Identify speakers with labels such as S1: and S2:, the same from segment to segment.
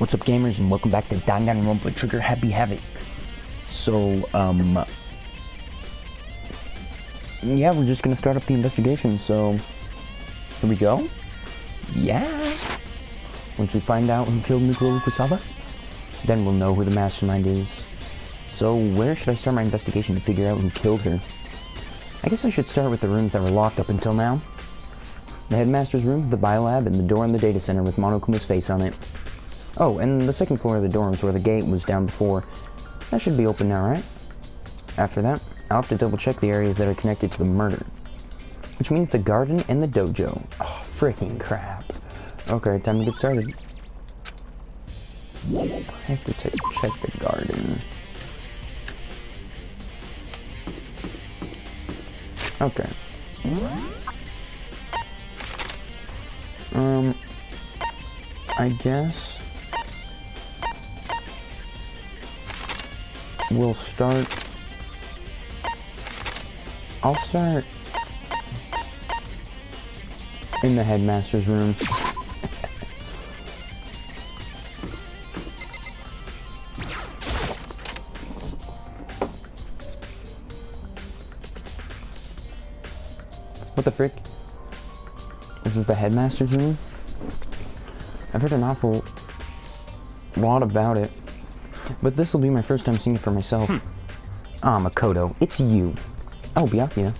S1: What's up, gamers, and welcome back to Danganronpa Trigger Happy Havoc. So, yeah, we're just gonna start up the investigation, so here we go. Yeah! Once we find out who killed Mikuro Fukusaba, then we'll know who the mastermind is. So, where should I start my investigation to figure out who killed her? I guess I should start with the rooms that were locked up until now. The headmaster's room, the biolab, and the door in the data center with Monokuma's face on it. Oh, and the second floor of the dorms where the gate was down before. That should be open now, right? After that, I'll have to double check the areas that are connected to the murder. Which means the garden and the dojo. Oh, freaking crap. Okay, time to get started. I have to check the garden. Okay. I guess we'll start. I'll start in the headmaster's room. What the frick? This is the headmaster's room? I've heard an awful lot about it, but this will be my first time seeing it for myself. Ah, Makoto, it's you. Oh, Byakuya.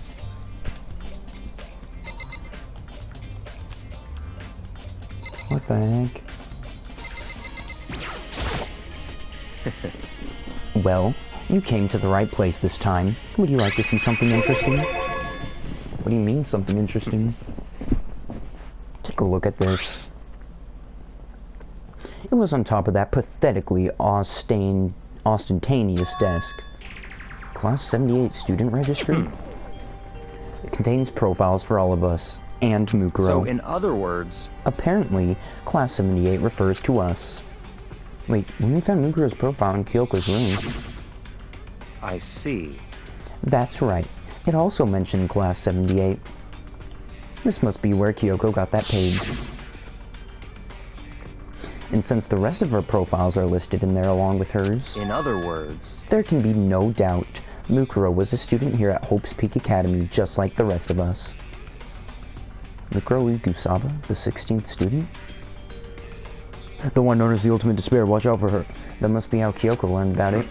S1: What the heck? Well, you came to the right place this time. Would you like to see something interesting? What do you mean, something interesting? Take a look at this. It was on top of that pathetically ostentatious desk. Class 78 student registry? It contains profiles for all of us, and Mukuro.
S2: So, in other words...
S1: Apparently, Class 78 refers to us. Wait, when we found Mukuro's profile in Kyoko's room...
S2: I see.
S1: That's right. It also mentioned Class 78. This must be where Kyoko got that page. And since the rest of her profiles are listed in there along with hers...
S2: In other words...
S1: There can be no doubt Mukuro was a student here at Hope's Peak Academy just like the rest of us. Mikuro Fukusaba, the 16th student? The one known as the Ultimate Despair, watch out for her. That must be how Kyoko learned about it.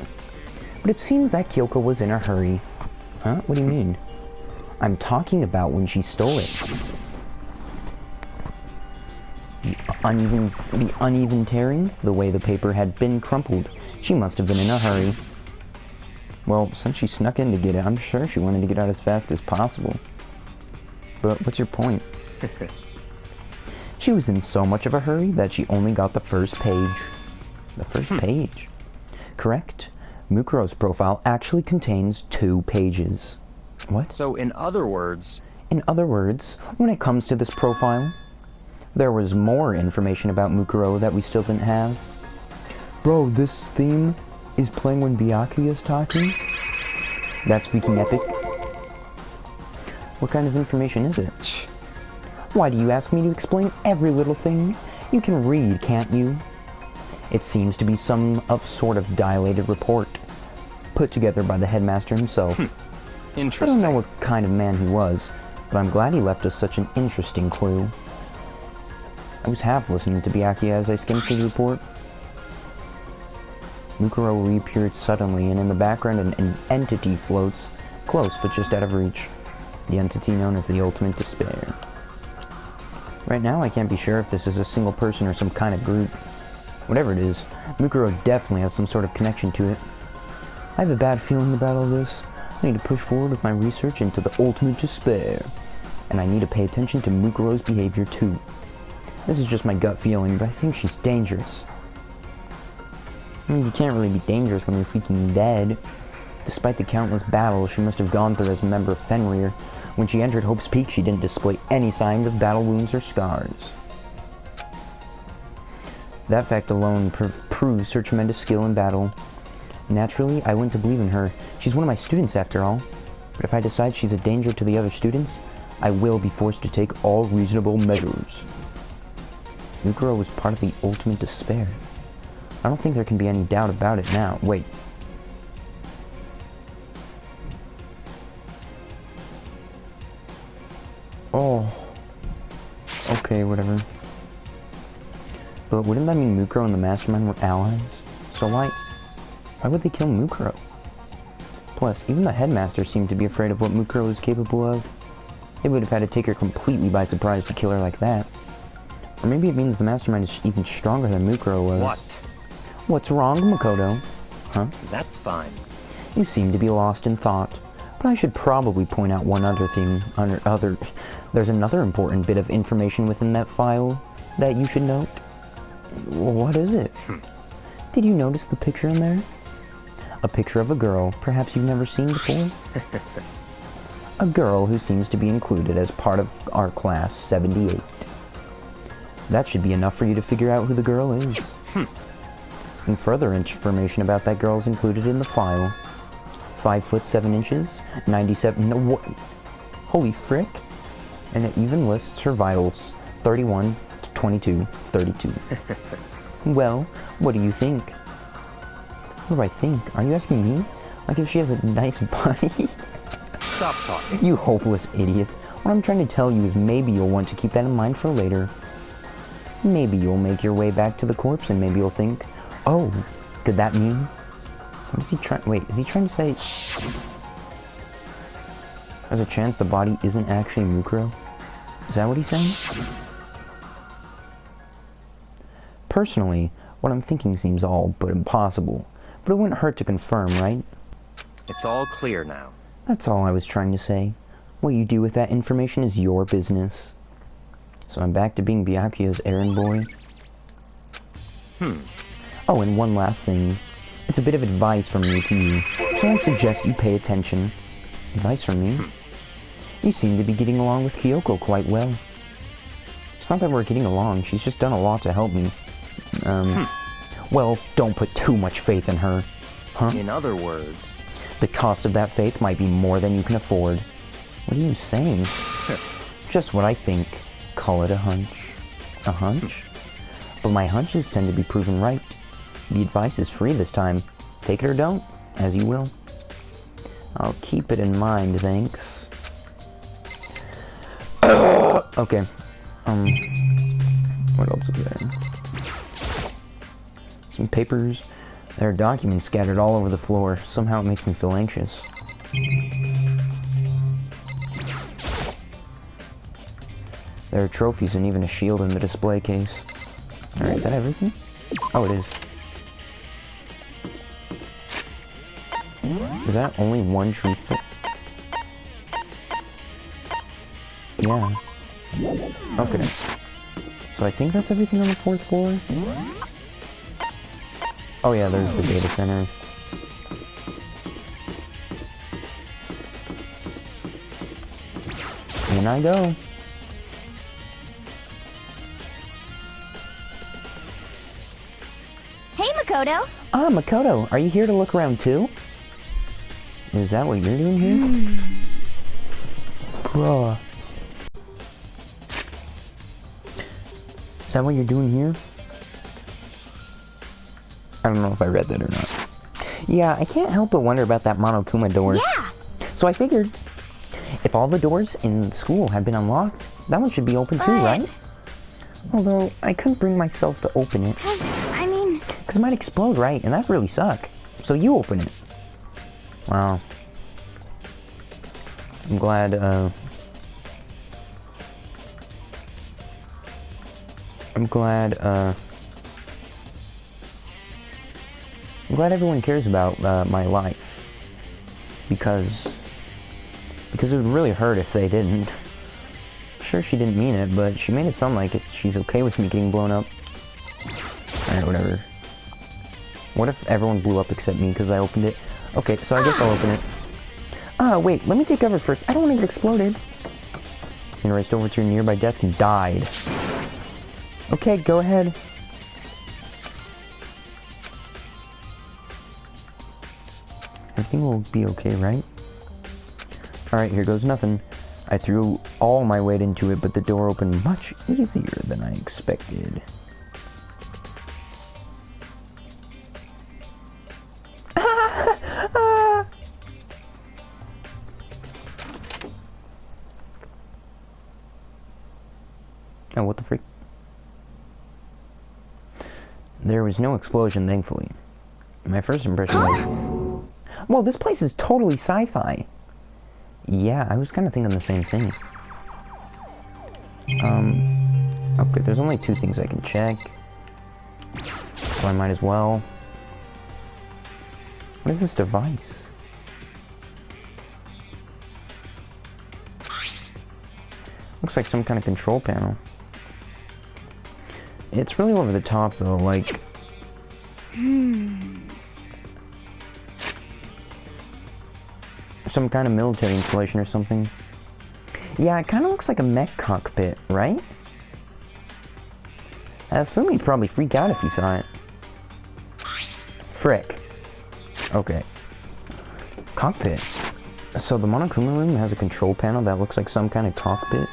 S1: But it seems that Kyoko was in a hurry. Huh? What do you mean? I'm talking about when she stole it. The uneven tearing, the way the paper had been crumpled. She must have been in a hurry. Well, since she snuck in to get it, I'm sure she wanted to get out as fast as possible. But what's your point? She was in so much of a hurry that she only got the first page. The first page? Correct. Mukuro's profile actually contains 2 pages. What?
S2: So, in other words...
S1: In other words, when it comes to this profile, there was more information about Mukuro that we still didn't have. Bro, this theme is playing when Byakuya is talking? That's freaking epic. What kind of information is it? Why do you ask me to explain every little thing? You can read, can't you? It seems to be some sort of dilated report, put together by the headmaster himself.
S2: Interesting.
S1: I don't know what kind of man he was, but I'm glad he left us such an interesting clue. I was half listening to Byakuya as I skimmed through the report. Mukuro reappeared suddenly, and in the background an entity floats, close but just out of reach. The entity known as the Ultimate Despair. Right now I can't be sure if this is a single person or some kind of group. Whatever it is, Mukuro definitely has some sort of connection to it. I have a bad feeling about all this. I need to push forward with my research into the Ultimate Despair. And I need to pay attention to Mukuro's behavior too. This is just my gut feeling, but I think she's dangerous. I mean, you can't really be dangerous when you're freaking dead. Despite the countless battles she must have gone through as a member of Fenrir, when she entered Hope's Peak she didn't display any signs of battle wounds or scars. That fact alone proves her tremendous skill in battle. Naturally, I went to believe in her. She's one of my students after all. But if I decide she's a danger to the other students, I will be forced to take all reasonable measures. Mukuro was part of the Ultimate Despair. I don't think there can be any doubt about it now. Wait. Oh. Okay, whatever. But wouldn't that mean Mukuro and the Mastermind were allies? So why would they kill Mukuro? Plus, even the headmaster seemed to be afraid of what Mukuro was capable of. They would have had to take her completely by surprise to kill her like that. Or maybe it means the Mastermind is even stronger than Mukuro was.
S2: What?
S1: What's wrong, Makoto? Huh?
S2: That's fine.
S1: You seem to be lost in thought. But I should probably point out one other thing. There's another important bit of information within that file that you should note. What is it? Did you notice the picture in there? A picture of a girl perhaps you've never seen before? A girl who seems to be included as part of our class 78. That should be enough for you to figure out who the girl is. And further information about that girl is included in the file. 5 foot 7 inches, 97. No, what? Holy frick! And it even lists her vitals: 31, 22, 32. Well, what do you think? What do I think? Are you asking me? Like if she has a nice body?
S2: Stop talking.
S1: You hopeless idiot. What I'm trying to tell you is maybe you'll want to keep that in mind for later. Maybe you'll make your way back to the corpse and maybe you'll think, oh, could that mean? What is he trying? Wait, is he trying to say there's a chance the body isn't actually Mukuro? Is that what he's saying? Personally, what I'm thinking seems all but impossible, but it wouldn't hurt to confirm, right?
S2: It's all clear now.
S1: That's all I was trying to say. What you do with that information is your business. So I'm back to being Byakuya's errand boy. Oh, and one last thing. It's a bit of advice from me to you, so I suggest you pay attention. Advice from me? You seem to be getting along with Kyoko quite well. It's not that we're getting along, she's just done a lot to help me. Well, don't put too much faith in her. Huh?
S2: In other words...
S1: The cost of that faith might be more than you can afford. What are you saying? Just what I think. Call it a hunch. A hunch? But my hunches tend to be proven right. The advice is free this time. Take it or don't, as you will. I'll keep it in mind, thanks. Okay. What else is there? Some papers. There are documents scattered all over the floor. Somehow it makes me feel anxious. There are trophies and even a shield in the display case. Alright, is that everything? Oh, it is. Is that only one trophy? Yeah. Okay. So I think that's everything on the 4th floor? Oh yeah, there's the data center. In I go.
S3: Hey, Makoto!
S1: Ah, Makoto, are you here to look around too? Is that what you're doing here? Bruh. Is that what you're doing here? I don't know if I read that or not. Yeah, I can't help but wonder about that Monokuma door.
S3: Yeah!
S1: So I figured, if all the doors in school had been unlocked, that one should be open too, right? Although, I couldn't bring myself to open it.
S3: Because
S1: it might explode, right? And that'd really suck. So you open it. Wow. I'm glad, I'm glad everyone cares about my life, because it would really hurt if they didn't. Sure, she didn't mean it, but she made it sound like she's okay with me getting blown up. Alright, whatever. What if everyone blew up except me because I opened it? Okay, so I guess I'll open it. Ah, wait, let me take cover first. I don't want to get exploded. And raced over to your nearby desk and died. Okay, go ahead. Everything will be okay, right? Alright, here goes nothing. I threw all my weight into it, but the door opened much easier than I expected. There was no explosion, thankfully. My first impression was... Well, this place is totally sci-fi. Yeah, I was kind of thinking the same thing. Okay, there's only 2 things I can check. So I might as well. What is this device? Looks like some kind of control panel. It's really over the top though, like... Some kind of military installation or something. Yeah, it kind of looks like a mech cockpit, right? Fumi'd probably freak out if he saw it. Frick. Okay. Cockpit. So the Monokuma room has a control panel that looks like some kind of cockpit.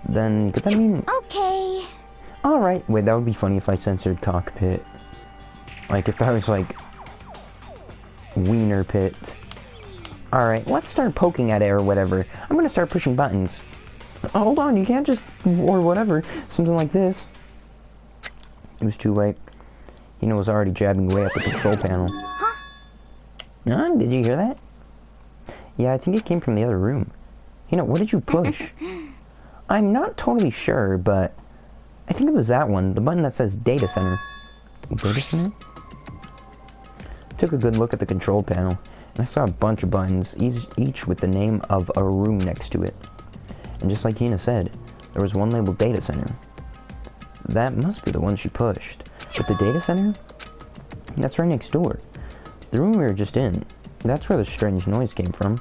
S1: Then, could that mean...
S3: Okay.
S1: Alright, wait, that would be funny if I censored cockpit. Like, if I was like... Wiener pit. Alright, let's start poking at it or whatever. I'm gonna start pushing buttons. Hold on, you can't just... or whatever. Something like this. It was too late. He was already jabbing away at the control panel.
S3: Huh?
S1: Did you hear that? Yeah, I think it came from the other room. What did you push? I'm not totally sure, but... I think it was that one, the button that says Data Center. Data Center? Took a good look at the control panel, and I saw a bunch of buttons, each with the name of a room next to it. And just like Hina said, there was one labeled Data Center. That must be the one she pushed. But the Data Center? That's right next door. The room we were just in. That's where the strange noise came from.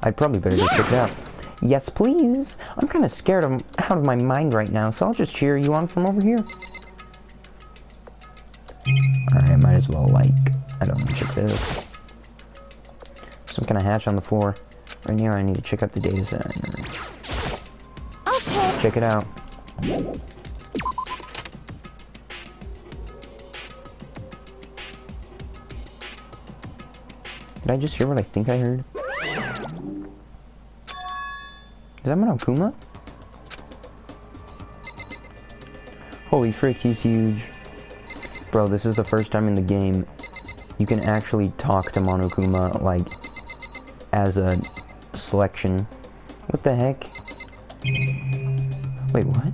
S1: I'd probably better go check it out. Yes, please! I'm kind of scared out of my mind right now, so I'll just cheer you on from over here. Alright, I might as well, like... I don't know, check this. Some kind of hatch on the floor. Right here, I need to check out the Data Center.
S3: Okay.
S1: Check it out. Did I just hear what I think I heard? Is that Monokuma? Holy frick, he's huge. Bro, this is the first time in the game you can actually talk to Monokuma, like, as a selection. What the heck? Wait, what?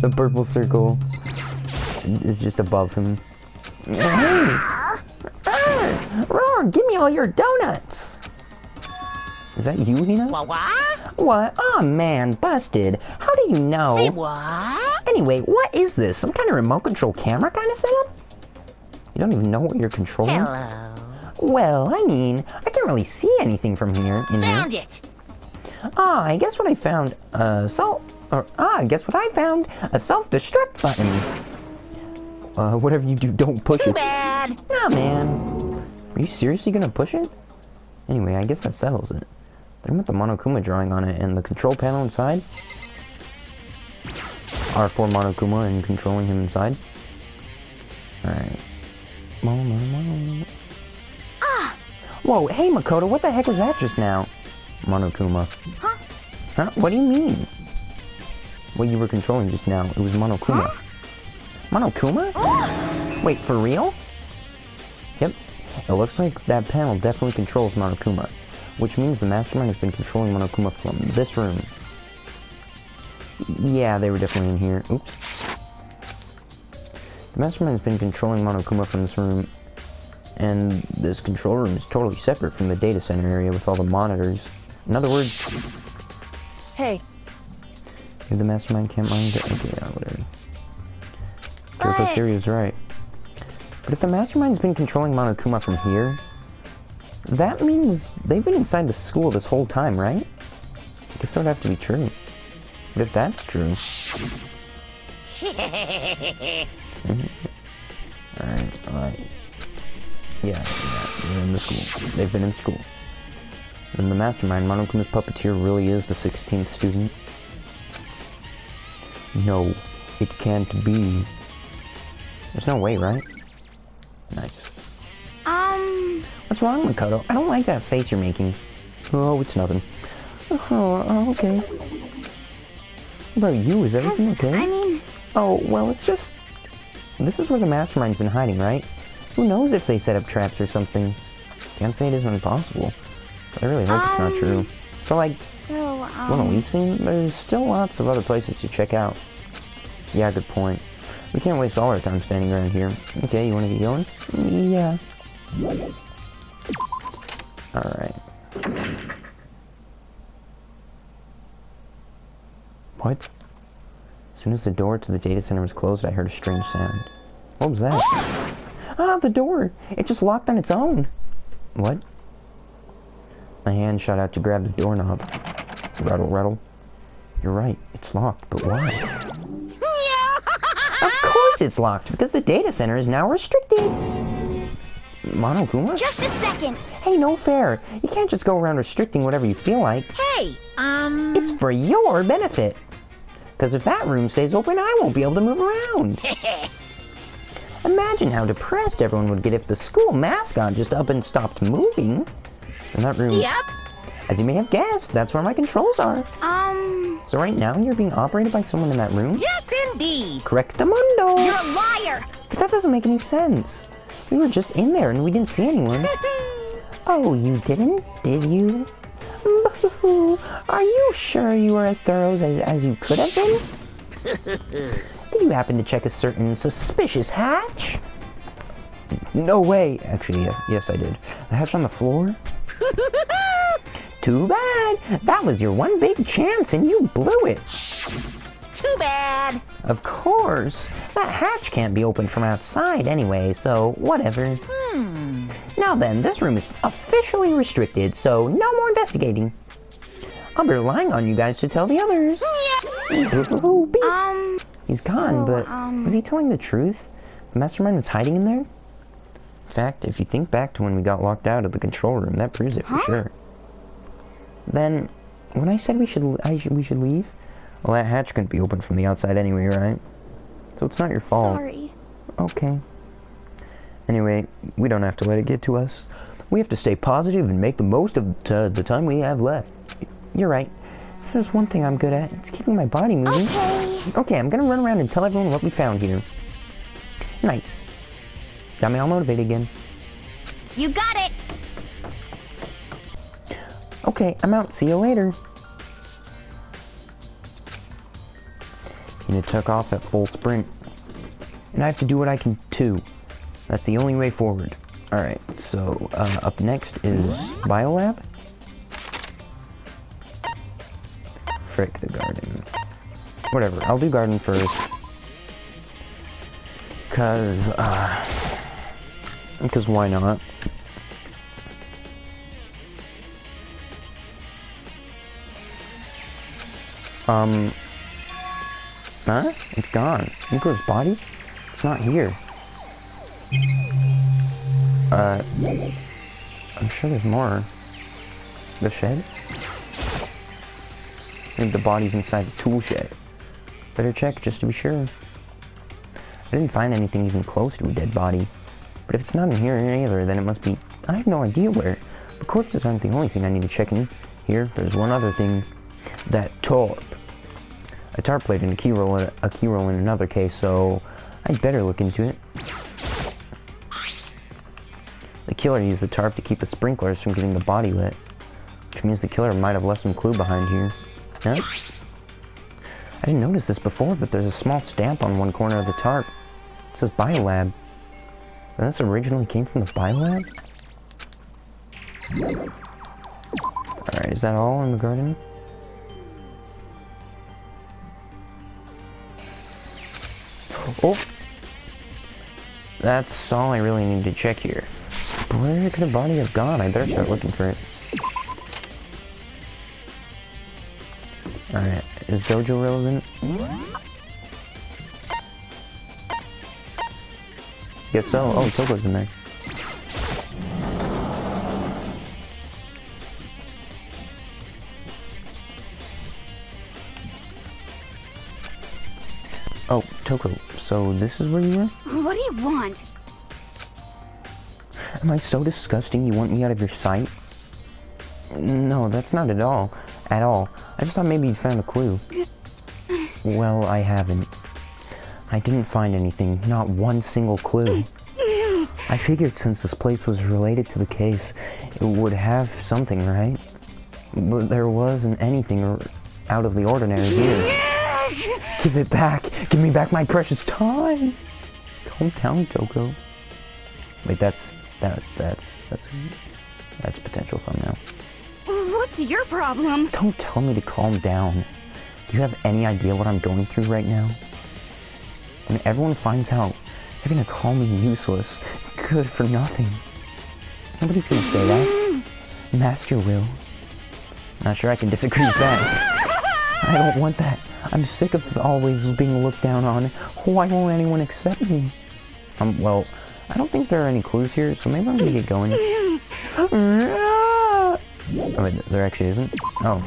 S1: The purple circle is just above him. Hey! Roar, give me all your donuts! Is that you, Hina? What? Aw, man, busted. How do you know?
S3: Say what?
S1: Anyway, what is this? Some kind of remote control camera kind of setup? You don't even know what you're controlling?
S3: Hello.
S1: Well, I mean, I can't really see anything from here.
S3: Found it.
S1: I guess what I found, I guess what I found, a self-destruct button. Whatever you do, don't push
S3: Too
S1: it.
S3: bad.
S1: Nah, man. Are you seriously gonna push it? Anyway, I guess that settles it. Then with the Monokuma drawing on it and the control panel inside. R4 Monokuma and controlling him inside. Alright.
S3: Ah.
S1: Whoa, hey Makoto, what the heck was that just now? Monokuma.
S3: Huh?
S1: Huh? What do you mean? What you were controlling just now, it was Monokuma.
S3: Huh?
S1: Monokuma?
S3: Oh.
S1: Wait, for real? Yep. It looks like that panel definitely controls Monokuma, which means the mastermind has been controlling Monokuma from this room. Yeah, they were definitely in here. Oops. The mastermind has been controlling Monokuma from this room, and this control room is totally separate from the data center area with all the monitors. In other words...
S4: Hey.
S1: If the mastermind can't mind it, okay, yeah, whatever. Kyoko Siri is right. But if the mastermind's been controlling Monokuma from here, that means they've been inside the school this whole time, right? I guess that would have to be true. But if that's true... Alright. Yeah, they're in the school. They've been in school. And the mastermind, Monokuma's puppeteer, really is the 16th student. No, it can't be. There's no way, right? Nice. What's wrong, Makoto? I don't like that face you're making. Oh, it's nothing. Oh, okay. about you? Is everything okay?
S3: I mean...
S1: Oh, well, it's just... This is where the mastermind's been hiding, right? Who knows if they set up traps or something? Can't say it isn't impossible. But I really hope it's not true. So, like, well, we've seen, there's still lots of other places to check out. Yeah, good point. We can't waste all our time standing around here. Okay, you want to get going? Yeah. Alright. What? As soon as the door to the data center was closed, I heard a strange sound. What was that? Ah, the door! It just locked on its own! What? My hand shot out to grab the doorknob. Rattle, rattle. You're right, it's locked, but why? Of course it's locked, because the data center is now restricted! Monokuma?
S3: Just a second!
S1: Hey, no fair! You can't just go around restricting whatever you feel like.
S3: Hey,
S1: It's for your benefit! Because if that room stays open, I won't be able to move around! Imagine how depressed everyone would get if the school mascot just up and stopped moving. In that room...
S3: Yep.
S1: As you may have guessed, that's where my controls are. So right now, you're being operated by someone in that room?
S3: Yes, indeed!
S1: Correctamundo!
S3: You're a liar!
S1: But that doesn't make any sense. We were just in there and we didn't see anyone. Oh, you didn't? Did you? Boo-hoo. Are you sure you were as thorough as you could have been? Did you happen to check a certain suspicious hatch? No way. Actually, yes I did. The hatch on the floor? Too bad. That was your one big chance and you blew it.
S3: Too bad!
S1: Of course. That hatch can't be opened from outside anyway, so whatever. Now then, this room is officially restricted, so no more investigating. I'll be relying on you guys to tell the others. He's gone, but was he telling the truth? The mastermind was hiding in there? In fact, if you think back to when we got locked out of the control room, that proves it for sure. Then, when I said we should leave, well, that hatch couldn't be opened from the outside anyway, right? So it's not your fault.
S3: Sorry.
S1: Okay. Anyway, we don't have to let it get to us. We have to stay positive and make the most of the time we have left. You're right. If there's one thing I'm good at, it's keeping my body moving. Okay, I'm gonna run around and tell everyone what we found here. Nice. Got me all motivated again.
S3: You got it!
S1: Okay, I'm out. See you later. He took off at full sprint. And I have to do what I can too. That's the only way forward. Alright, so up next is Biolab. Frick the garden. Whatever, I'll do garden first. Because why not? Huh? It's gone. Nico's body? It's not here. I'm sure there's more. The shed? I think the body's inside the tool shed. Better check just to be sure. I didn't find anything even close to a dead body. But if it's not in here either, then it must be... I have no idea where. But corpses aren't the only thing I need to check in here. There's one other thing. That tarp. A tarp played in a key role in another case, so I'd better look into it. The killer used the tarp to keep the sprinklers from getting the body lit, which means the killer might have left some clue behind here. Huh? I didn't notice this before, but there's a small stamp on one corner of the tarp. It says Biolab. And this originally came from the Biolab? Alright, is that all in the garden? Oh! That's all I really need to check here. Where could the body have gone? I better start looking for it. Alright, is Dojo relevant? Guess so. Oh, Togo's in there. Oh, Toko, so this is where you were?
S3: What do you want?
S1: Am I so disgusting you want me out of your sight? No, that's not at all. At all. I just thought maybe you found a clue. Well, I haven't. I didn't find anything, not one single clue. I figured since this place was related to the case, it would have something, right? But there wasn't anything out of the ordinary here. Give it back! Give me back my precious time! Calm down, Toko. Wait, that's potential thumbnail.
S3: What's your problem?
S1: Don't tell me to calm down. Do you have any idea what I'm going through right now? When everyone finds out, they're gonna call me useless, good for nothing. Nobody's gonna say that. Master will. Not sure I can disagree with that. I don't want that. I'm sick of always being looked down on. Why won't anyone accept me? Well, I don't think there are any clues here, so maybe I'm gonna get going. Oh, wait, there actually isn't? Oh.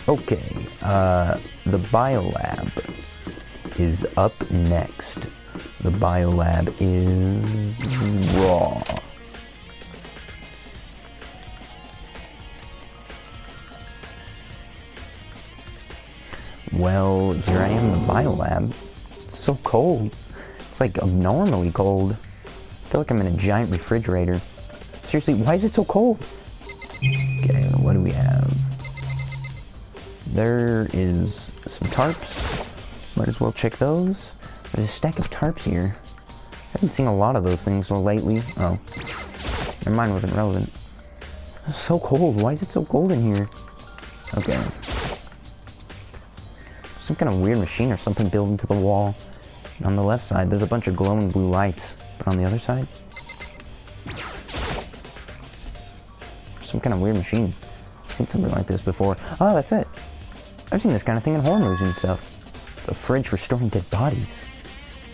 S1: Okay, the biolab is up next. The biolab is raw. Well, here I am in the biolab. It's so cold. It's like abnormally cold. I feel like I'm in a giant refrigerator. Seriously, why is it so cold? Okay, what do we have? There is some tarps. Might as well check those. There's a stack of tarps here. I haven't seen a lot of those things lately. Oh. Never mind, wasn't relevant. It's so cold. Why is it so cold in here? Okay. Some kind of weird machine or something built into the wall. And on the left side, there's a bunch of glowing blue lights. But on the other side, some kind of weird machine. I've seen something like this before. Oh, that's it. I've seen this kind of thing in horror movies and stuff. A fridge for storing dead bodies.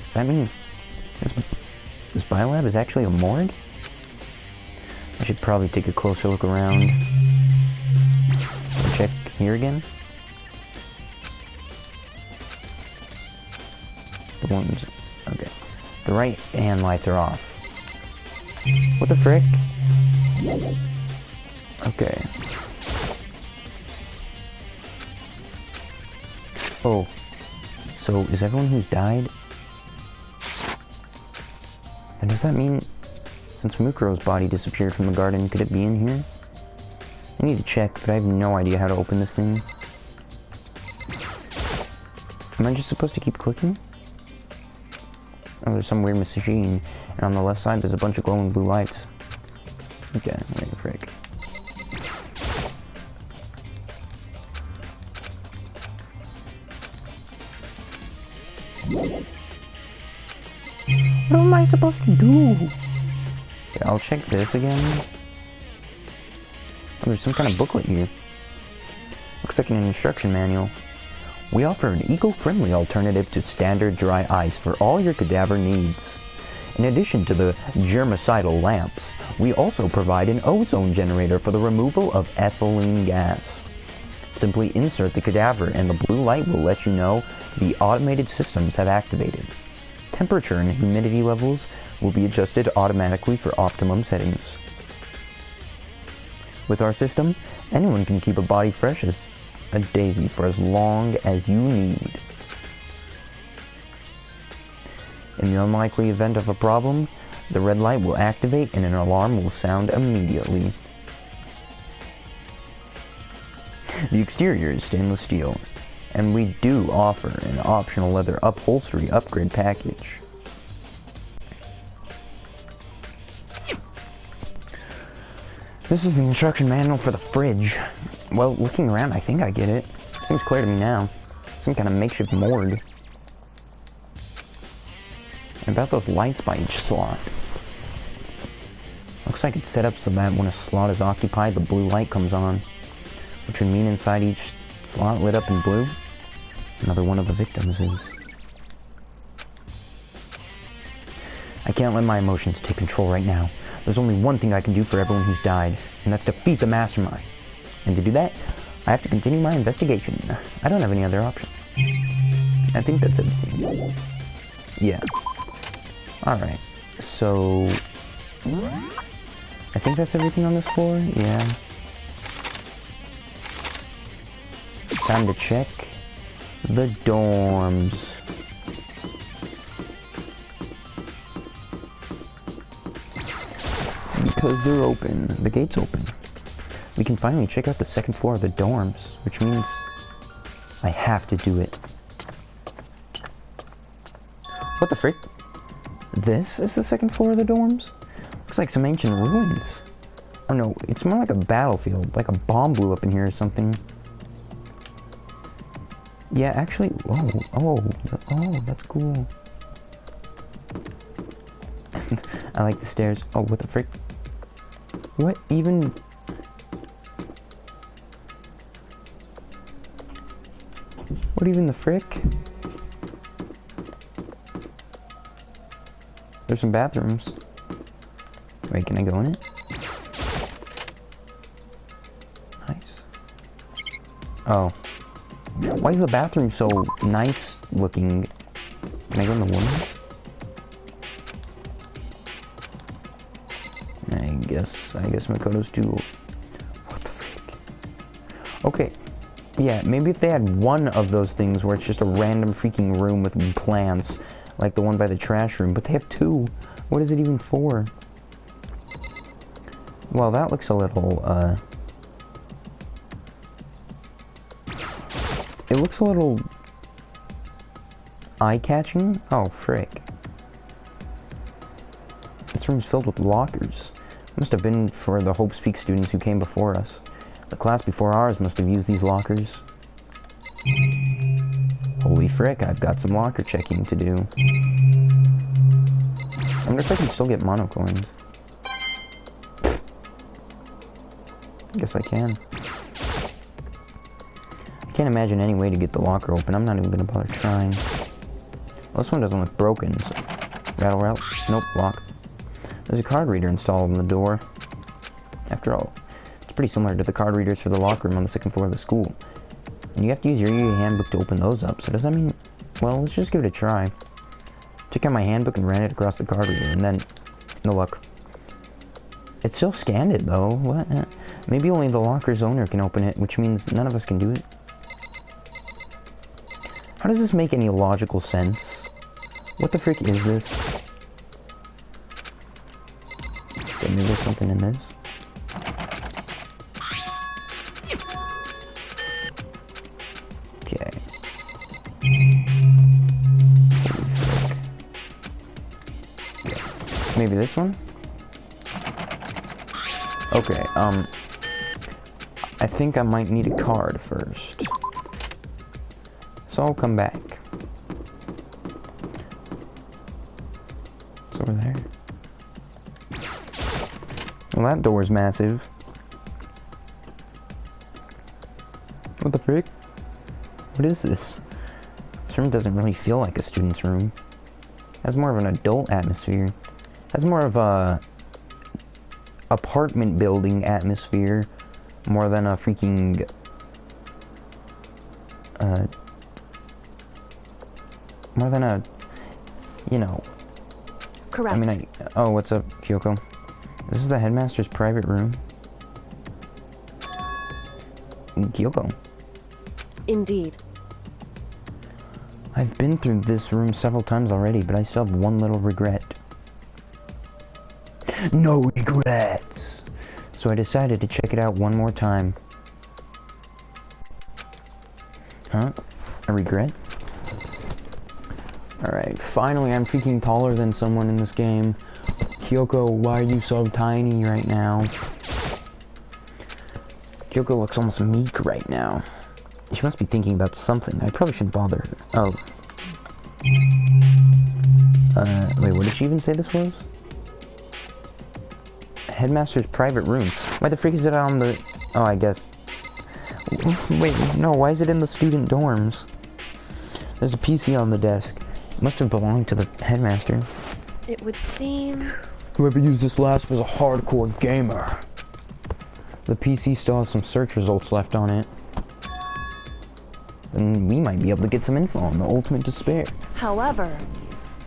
S1: Does that mean this biolab is actually a morgue? I should probably take a closer look around. Check here again. The ones... okay. The right hand lights are off. What the frick? Okay. Oh. So, is everyone who's died? And does that mean... since Mukuro's body disappeared from the garden, could it be in here? I need to check, but I have no idea how to open this thing. Am I just supposed to keep clicking? Oh, there's some weird machine. And on the left side, there's a bunch of glowing blue lights. Okay, wait the frick. What am I supposed to do? Okay, I'll check this again. Oh, there's some kind of booklet here. Looks like an instruction manual. We offer an eco-friendly alternative to standard dry ice for all your cadaver needs. In addition to the germicidal lamps, we also provide an ozone generator for the removal of ethylene gas. Simply insert the cadaver and the blue light will let you know the automated systems have activated. Temperature and humidity levels will be adjusted automatically for optimum settings. With our system, anyone can keep a body fresh as a daisy for as long as you need. In the unlikely event of a problem, the red light will activate and an alarm will sound immediately. The exterior is stainless steel, and we do offer an optional leather upholstery upgrade package. This is the instruction manual for the fridge. Well, looking around, I think I get it. Seems clear to me now. Some kind of makeshift morgue. And about those lights by each slot. Looks like it's set up so that when a slot is occupied, the blue light comes on. Which would mean inside each slot lit up in blue, another one of the victims is. I can't let my emotions take control right now. There's only one thing I can do for everyone who's died, and that's defeat the mastermind. And to do that, I have to continue my investigation. I don't have any other option. I think that's everything. Yeah. Alright, so... I think that's everything on this floor, yeah. Time to check The dorms. Because they're open. The gate's open. We can finally check out the second floor of the dorms, which means I have to do it. What the frick? This is the second floor of the dorms? Looks like some ancient ruins. Oh no, it's more like a battlefield, like a bomb blew up in here or something. Yeah, actually, oh, that's cool. I like the stairs. Oh, what the frick? What even? What even the frick? There's some bathrooms. Wait, can I go in it? Nice. Oh. Why is the bathroom so nice looking? Can I go in the woman? I guess Makoto's too. What the frick? Okay. Yeah, maybe if they had one of those things where it's just a random freaking room with plants, like the one by the trash room, but they have two. What is it even for? Well, that looks a little, it looks a little eye-catching. Oh, frick. This room's filled with lockers. Must have been for the Hope Peak students who came before us. The class before ours must have used these lockers. Holy frick, I've got some locker checking to do. I wonder if I can still get mono coins. I guess I can. I can't imagine any way to get the locker open. I'm not even gonna bother trying. Well, this one doesn't look broken, so... Rattle. Nope, lock. There's a card reader installed in the door. After all, it's pretty similar to the card readers for the locker room on the second floor of the school. And you have to use your EA handbook to open those up, so does that mean... Well, let's just give it a try. Took out my handbook and ran it across the card reader, and then... No luck. It still scanned it, though. What? Maybe only the locker's owner can open it, which means none of us can do it. How does this make any logical sense? What the frick is this? Okay, maybe there's something in this. Okay. Maybe this one? Okay, I think I might need a card first. So I'll come back. It's over there. Well, that door's massive. What the frick? What is this? This room doesn't really feel like a student's room. It has more of an adult atmosphere. It has more of a apartment building atmosphere more than a freaking more than a, you know.
S4: Correct.
S1: I mean, oh, what's up, Kyoko? This is the headmaster's private room. Kyoko.
S4: Indeed.
S1: I've been through this room several times already, but I still have one little regret. No regrets! So I decided to check it out one more time. Huh? A regret? Alright, finally I'm freaking taller than someone in this game. Kyoko, why are you so tiny right now? Kyoko looks almost meek right now. She must be thinking about something. I probably shouldn't bother her. Oh. Wait, what did she even say this was? Headmaster's private room. Why the freak is it on the... Oh, I guess... Wait, no, why is it in the student dorms? There's a PC on the desk. It must have belonged to the headmaster.
S4: It would seem...
S1: Whoever used this last was a hardcore gamer. The PC still has some search results left on it. And we might be able to get some info on the ultimate despair.
S4: However...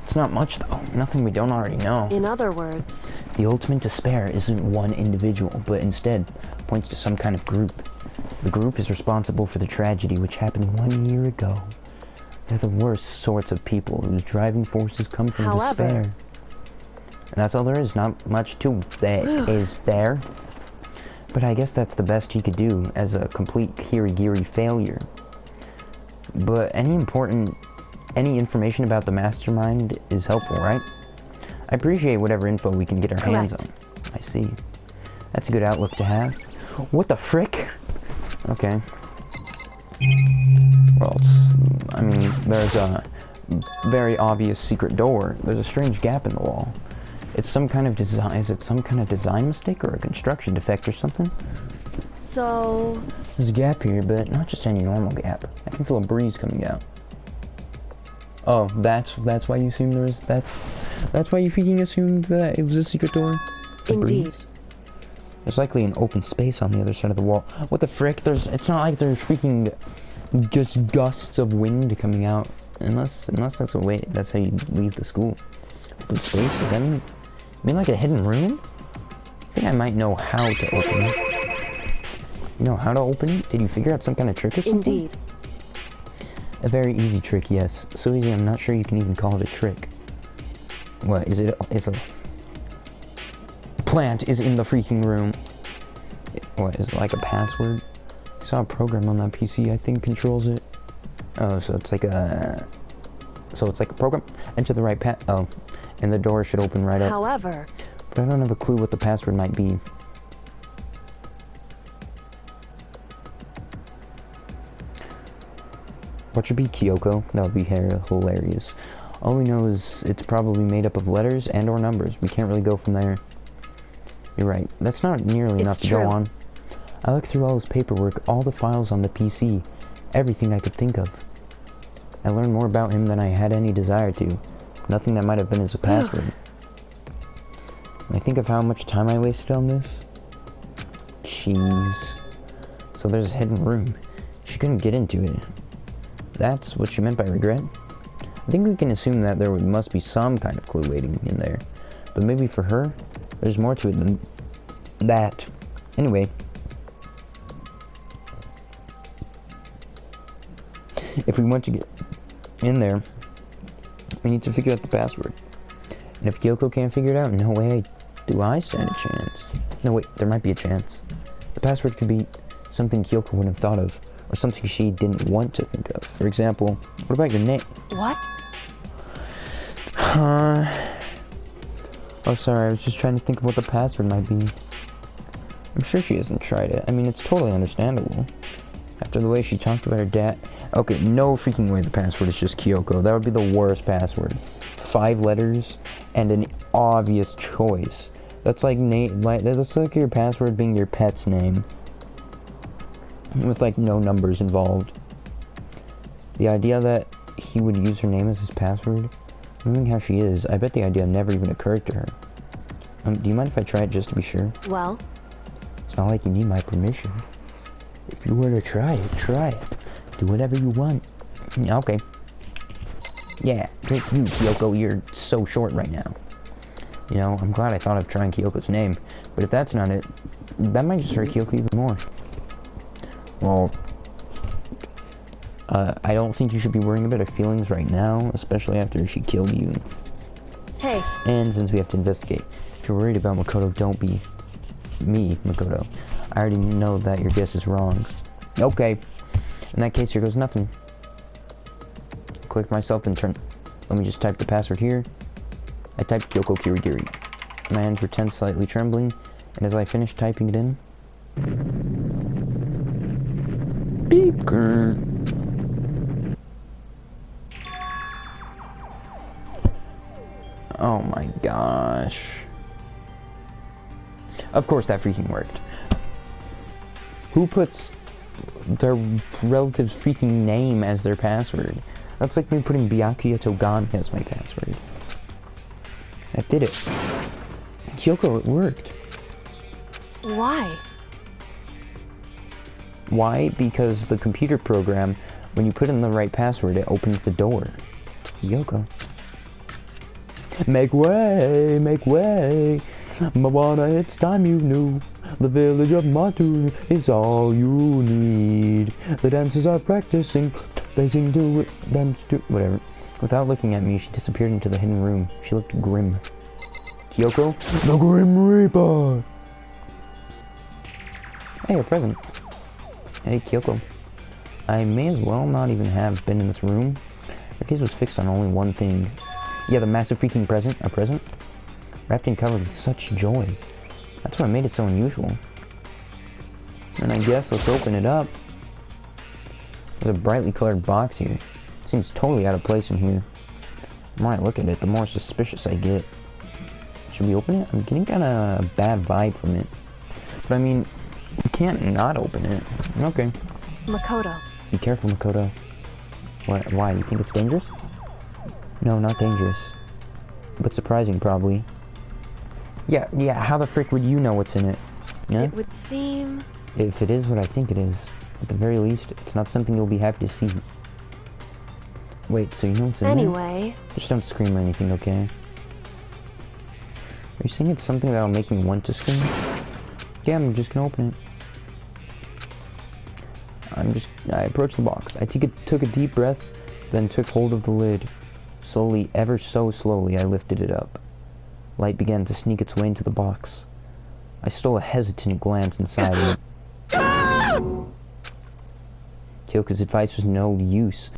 S1: It's not much, though. Nothing we don't already know.
S4: In other words...
S1: The ultimate despair isn't one individual, but instead points to some kind of group. The group is responsible for the tragedy which happened 1 year ago. They're the worst sorts of people whose driving forces come from
S4: However-
S1: despair. And that's all there is, not much to that is there. But I guess that's the best he could do as a complete kirigiri failure. But any information about the mastermind is helpful, right? I appreciate whatever info we can get our hands
S4: Correct.
S1: on. I see. That's a good outlook to have. What the frick? Okay. Well, I mean, there's a very obvious secret door. There's a strange gap in the wall. It's some kind of design. Is it some kind of design mistake or a construction defect or something?
S4: So...
S1: There's a gap here, but not just any normal gap. I can feel a breeze coming out. Oh, that's why you assumed there was... That's why you freaking assumed that it was a secret door? The
S4: Indeed.
S1: breeze? There's likely an open space on the other side of the wall. What the frick? It's not like there's freaking just gusts of wind coming out. Unless that's that's how you leave the school. Open space? Does that mean like a hidden room? I think I might know how to open it. You know how to open it? Did you figure out some kind of trick or something?
S4: Indeed.
S1: A very easy trick, yes. So easy I'm not sure you can even call it a trick. What, is it if a plant is in the freaking room? What, is it like a password? I saw a program on that PC I think controls it. Oh, so it's like a program. Enter the right oh, and the door should open right up.
S4: However...
S1: But I don't have a clue what the password might be. What should be Kyoko? That would be hilarious. All we know is it's probably made up of letters and or numbers. We can't really go from there. You're right. That's not nearly enough to go on. I looked through all his paperwork, all the files on the PC, everything I could think of. I learned more about him than I had any desire to. Nothing that might have been his password. When I think of how much time I wasted on this. Jeez. So there's a hidden room. She couldn't get into it. That's what she meant by regret? I think we can assume that there must be some kind of clue waiting in there. But maybe for her, there's more to it than that. Anyway. If we want to get in there, we need to figure out the password. And if Kyoko can't figure it out, no way do I stand a chance. No, wait, there might be a chance. The password could be something Kyoko wouldn't have thought of, or something she didn't want to think of. For example, what about your name?
S4: What?
S1: Oh, sorry, I was just trying to think of what the password might be. I'm sure she hasn't tried it. I mean, it's totally understandable. After the way she talked about her dad... Okay, no freaking way the password is just Kyoko. That would be the worst password. 5 letters and an obvious choice. That's like that's like your password being your pet's name. With like no numbers involved. The idea that he would use her name as his password, knowing how she is, I bet the idea never even occurred to her. Do you mind if I try it just to be sure?
S4: Well?
S1: It's not like you need my permission. If you were to try it, try it. Do whatever you want. Okay. Yeah, pick you, Kyoko. You're so short right now. You know, I'm glad I thought of trying Kyoko's name, but if that's not it, that might just hurt Kyoko even more. Well, I don't think you should be worrying about her feelings right now, especially after she killed you.
S4: Hey.
S1: And since we have to investigate, if you're worried about Makoto, don't be me, Makoto. I already know that your guess is wrong. Okay. In that case, here goes nothing. Click myself and turn... Let me just type the password here. I typed Kyoko Kirigiri. My hands were tense, slightly trembling, and as I finished typing it in... Beep. Grr. Oh my gosh. Of course that freaking worked. Who puts their relative's freaking name as their password? That's like me putting Byakuya Togami as my password. That did it. Kyoko, it worked.
S4: Why?
S1: Why? Because the computer program, when you put in the right password, it opens the door. Kyoko. Make way, make way. Moana, it's time you knew. The village of Matun is all you need. The dancers are practicing. They sing to it, dance to... Whatever. Without looking at me, she disappeared into the hidden room. She looked grim. Kyoko? The Grim Reaper! Hey, a present. Hey, Kyoko. I may as well not even have been in this room. Her gaze was fixed on only one thing. Yeah, the massive freaking present. A present? Wrapped and covered with such joy. That's what made it so unusual. And I guess let's open it up. There's a brightly colored box here. Seems totally out of place in here. The more I look at it, the more suspicious I get. Should we open it? I'm getting kind of a bad vibe from it. But I mean, you can't not open it. Okay.
S4: Makoto.
S1: Be careful, Makoto. What? Why? You think it's dangerous? No, not dangerous. But surprising, probably. Yeah, how the frick would you know what's in it? Yeah?
S4: It would seem...
S1: If it is what I think it is, at the very least, it's not something you'll be happy to see. Wait, so you know what's in there?
S4: Anyway...
S1: Just don't scream or anything, okay? Are you saying it's something that'll make me want to scream? Yeah, I'm just gonna open it. I approached the box. I took a deep breath, then took hold of the lid. Slowly, ever so slowly, I lifted it up. Light began to sneak its way into the box. I stole a hesitant glance inside it. Kyoko's advice was no use.